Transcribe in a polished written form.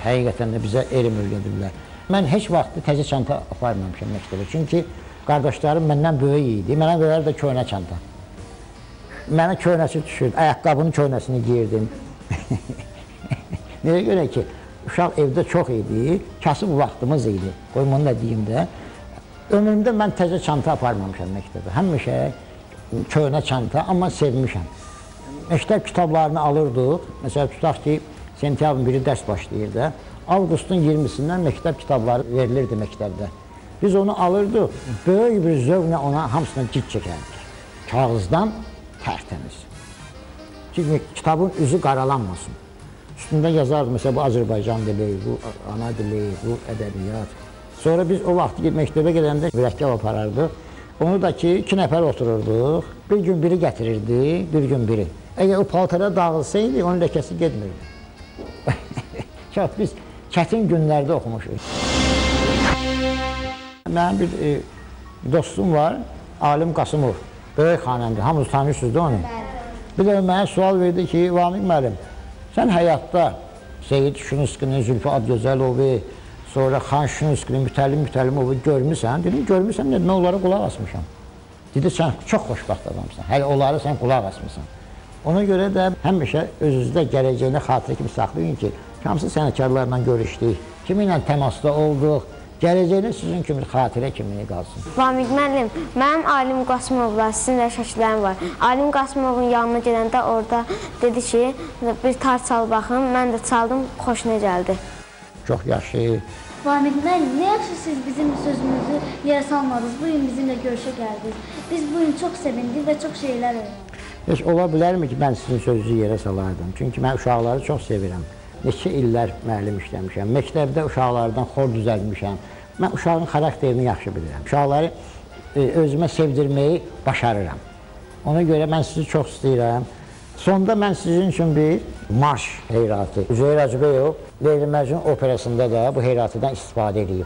Həqiqətən də bizə elm öyrədirlər. Mən heç vaxt təzə çanta aparmamışam məktəbə. Çünki qardaşlarım məndən böyük idi. Mənə verər də köhnə çanta. Mənə köhnəsi düşürdü. Ayaqqabının köhnəsini giyirdim. Nəyə görə ki, uşaq evdə çox idi, kasıb vaxtımız idi. Qoyum onu da deyim də. Ömrümdə mən təzə çanta aparmamışam məktəbə. Həmişə köhnə çanta, amma sevmişəm. Məktəb kitablarını alırdıq. Məsələn, tutaq ki, sentyabrın 1-i dərs başlayırdı. Avqustun 20-sindən məktəb kitabları verilirdi məktəbdə. Biz onu alırdıq, böyük bir zövqlə ona hamısına cilt çəkərdik. Kağızdan tərtəmiz. Çünki kitabın üzü qaralanmasın. Üstündə yazardı, məsələn, bu Azərbaycan dili, bu ana dili, bu ədəbiyyat. Sonra biz o vaxt məktəbə gedəndə mürəkkəb aparardıq. Onu da ki, 2 nəfər otururduq. Bir gün biri gətirirdi, bir gün biri. Əgər o paltara dağılsaydı, onun ləkəsi getmirdi. Çox biz çətin günlərdə oxumuşuq. Mənim bir dostum var, Alim Qasımov. Böyük xanəmdir, hamınız tanıyorsunuz da onu. Bir də mənə sual verdi ki, Vamik müəllim, sən həyatda Seyid Şunskinin, Zülfü Adgözəlovu, sonra Xan Şunskinin, Mütəllim-Mütəllimovu görmüsən? Dedim, görmüsən, mən onlara qulaq asmışam. Dedi, sən çox xoşbaxt adamsan, hələ onları sən qulaq asmışsan. Ona görə də həmişə özünüzdə gələcəyinə xatirə kimi saxlayın ki, hamısı sənətkarlarla görüşdük, kimi ilə təmasda olduq, gələcəyinə sizin kimi xatirə kimi qalsın. Vamik müəllim, mənim Alim Qasımovla sizin də şəkillərim var. Alim Qasımovun yanına gedəndə orada dedi ki, bir tar çal baxın, mən də çaldım, xoşuna gəldi. Çox yaxşı. Vamik müəllim, nə yaxşı siz bizim sözümüzü yerə salmadınız, bugün bizimlə görüşə gəldiniz. Biz bugün çox sevindik və çox şeylər öyrəndik. Heç ola bilərmi ki, mən sizin sözünüzü yerə salardım? Çünki mən uşaqları çox sevirəm. Neçə illər müəllim işləmişəm. Məktəbdə uşaqlardan xor düzəlmişəm. Mən uşağın xarakterini yaxşı bilirəm. Uşaqları özümə sevdirməyi başarıram. Ona görə mən sizi çox istəyirəm. Sonda mən sizin üçün bir marş heyratı. Üzeyir Hacıbəyov Leyli Məcnun operasında da bu heyratıdan istifadə edib.